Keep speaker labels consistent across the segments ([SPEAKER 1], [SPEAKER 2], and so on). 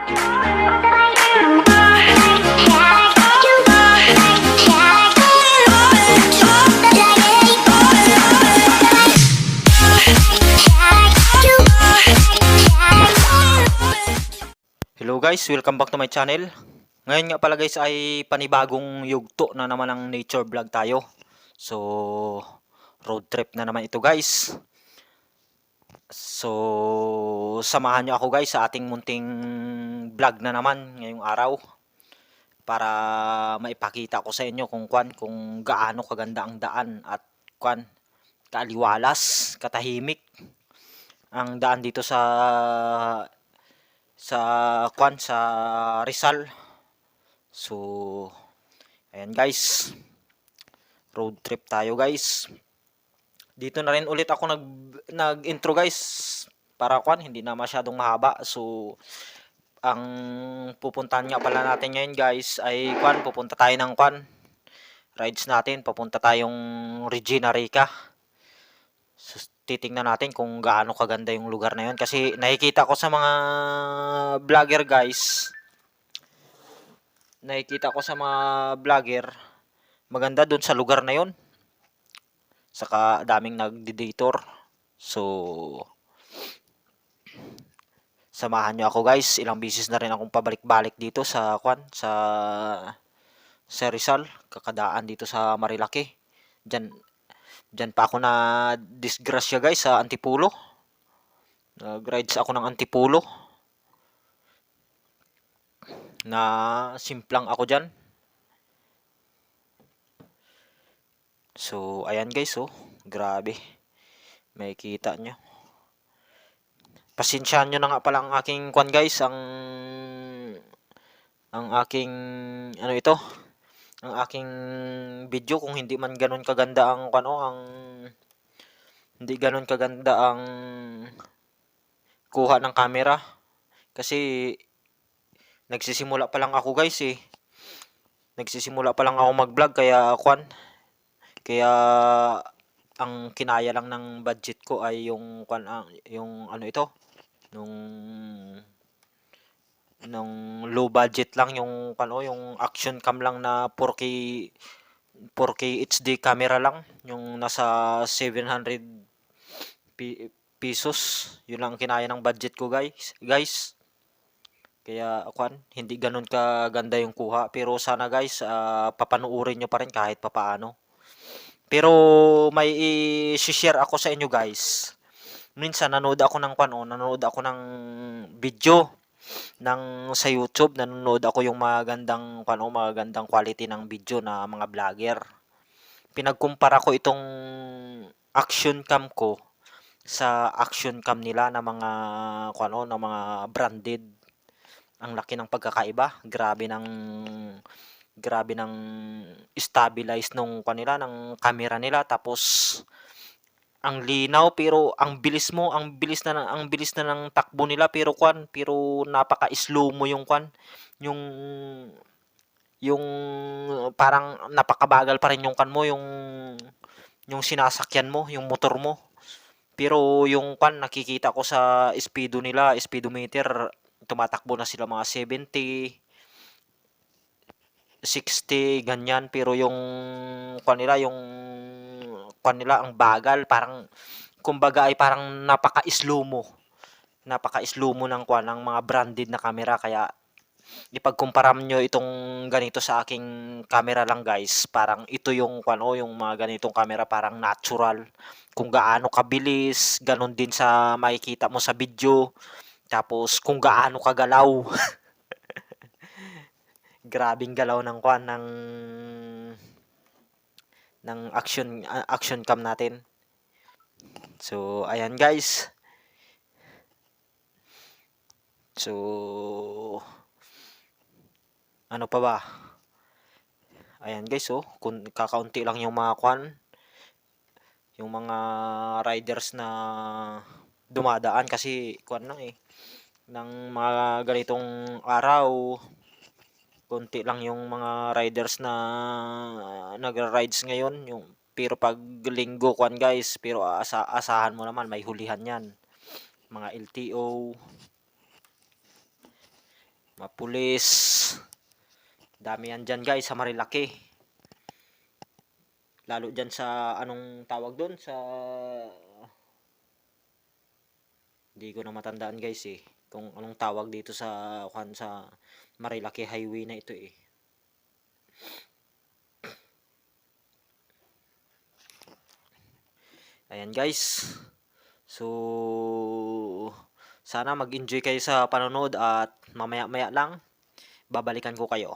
[SPEAKER 1] Hello guys, welcome back to my channel. Ngayon nga pala guys ay panibagong yugto na naman ng nature vlog tayo. So, road trip na naman ito guys. So, samahan nyo ako guys sa ating munting vlog na naman ngayong araw. Para maipakita ko sa inyo kung gaano kaganda ang daan at kaaliwalas, katahimik ang daan dito sa Rizal. So, ayan guys. Road trip tayo guys. Dito na rin ulit ako nag-intro guys para hindi na masyadong mahaba. So, ang pupuntahan nga pala natin ngayon guys ay pupunta tayo ng rides natin. Papunta tayong Regina Rica. So, titingnan natin kung gaano kaganda yung lugar na yun kasi nakikita ko sa mga vlogger guys, maganda dun sa lugar na yun, saka daming nagdi-detour. So samahan nyo ako guys, ilang beses na rin akong pabalik-balik dito sa Rizal, kakadaan dito sa Marilaki. Diyan pa ako na disgrasya guys sa Antipolo. Nag-rides ako ng Antipolo. Na simplang ako diyan. So, ayan guys, oh. Grabe. May kita nyo. Pasensyahan nyo na nga pala ang aking guys, ang aking ang aking video kung hindi man ganun kaganda ang hindi ganun kaganda ang kuha ng camera kasi nagsisimula pa lang ako guys eh. Nagsisimula pa lang ako mag-vlog kaya ang kinaya lang ng budget ko ay yung nung low budget lang, yung action cam lang na 4K HD camera lang, yung nasa 700 pesos. Yun lang kinaya ng budget ko guys. Kaya hindi ganun kaganda yung kuha, pero sana guys papanuurin nyo pa rin kahit papaano. Pero may i-share ako sa inyo guys. Minsan nanood ako ng video sa YouTube, nanonood ako yung magandang quality ng video na mga vlogger. Pinagkumpara ko itong action cam ko sa action cam nila na mga na mga branded. Ang laki ng pagkakaiba. Grabe ng stabilize ng camera nila, tapos ang linaw, pero ang bilis na ng takbo nila, pero napaka-slow mo yung yung parang napakabagal pa rin yung yung sinasakyan mo, yung motor mo. Pero yung nakikita ko sa speedometer, tumatakbo na sila mga 70, 60 ganyan, pero yung nila ang bagal, parang kumbaga ay parang napaka-slow mo ng mga branded na camera. Kaya ipagkumpara nyo itong ganito sa aking camera lang guys, parang ito yung yung mga ganitong camera, parang natural. Kung gaano kabilis, ganun din sa makikita mo sa video. Tapos kung gaano kagalaw. Grabing galaw ng action cam natin. So, ayan guys. So, ano pa ba? Ayan guys, oh, kung kakaunti lang yung mga yung mga riders na dumadaan kasi ng mga ganitong araw, konti lang yung mga riders na nagra-rides ngayon. Pero pag linggo guys, pero asahan mo naman may hulihan yan. Mga LTO. Mapulis. Dami yan dyan guys sa Marilaki. Lalo dyan sa anong tawag doon sa hindi ko na matandaan guys eh. Kung anong tawag dito sa Marilaki Highway na ito eh. Ayan guys. So sana mag-enjoy kayo sa panonood at mamaya-maya lang babalikan ko kayo.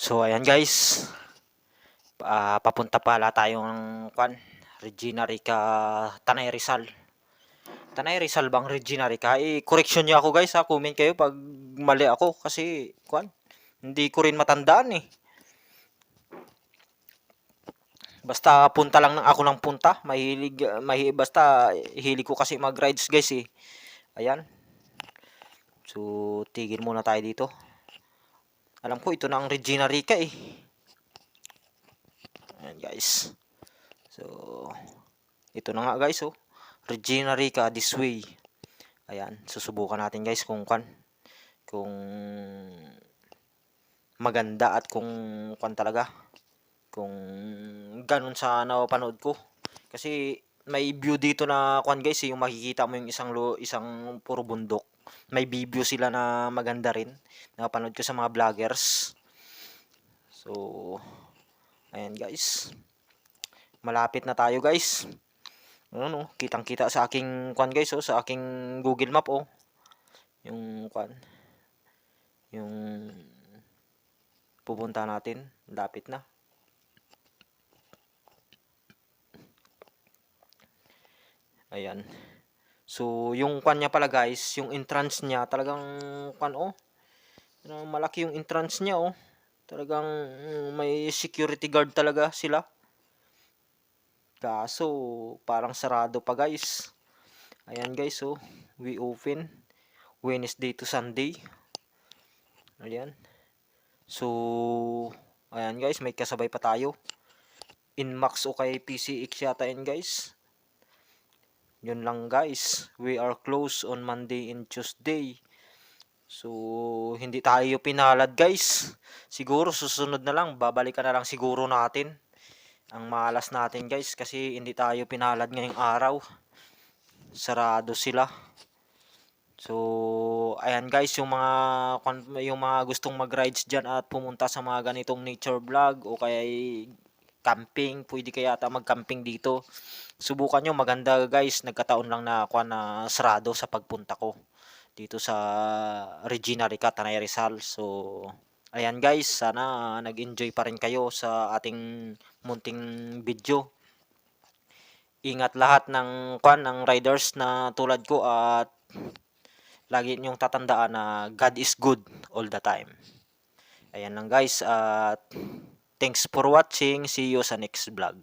[SPEAKER 1] So ayan guys. Papunta pala tayong Regina Rica, Tanay Rizal. Tanay Rizal bang Regina Rica? Correction niyo ako guys ha. Comment kayo pag mali ako kasi hindi ko rin matandaan eh. Basta punta lang ako ng punta. Basta hilig ko kasi mag-rides guys eh. Ayan. So tigil muna tayo dito. Alam ko ito na ang Regina Rica eh. Ayan guys. So ito na nga guys oh. Regina Rica this way. Ayan, susubukan natin guys kung maganda at kung talaga kung ganun sa napanood ko. Kasi may view dito na guys, yung makikita mo yung isang puro bundok. May view sila na maganda rin. Napanood ko sa mga vloggers. So ayan guys. Malapit na tayo guys. Ano, kitang-kita sa aking guys oh, sa aking Google Map oh. Yung yung pupunta natin, lapit na. Ayan. So yung niya pala guys, yung entrance niya talagang oh. Malaki yung entrance niya oh. Talagang may security guard talaga sila. Kaso parang sarado pa guys. Ayan guys oh, we open Wednesday to Sunday. Ayan. So ayan guys, may kasabay pa tayo. Inmax o kay PCX yata yan guys. Yun lang guys. We are closed on Monday and Tuesday. So hindi tayo pinalad guys. Siguro susunod na lang, babalikan na lang siguro natin ang malas natin guys kasi hindi tayo pinalad ngayong araw. Sarado sila. So ayan guys, yung mga gustong mag-rides diyan at pumunta sa mga ganitong nature vlog o kaya camping, pwede kaya ata mag-camping dito. Subukan nyo, maganda guys. Nagkataon lang na na sarado sa pagpunta ko dito sa Regina Rica, Tanay Rizal. So Ayan guys, sana nag-enjoy pa rin kayo sa ating munting video. Ingat lahat ng riders na tulad ko at lagi niyong tatandaan na God is good all the time. Ayan lang guys at thanks for watching. See you sa next vlog.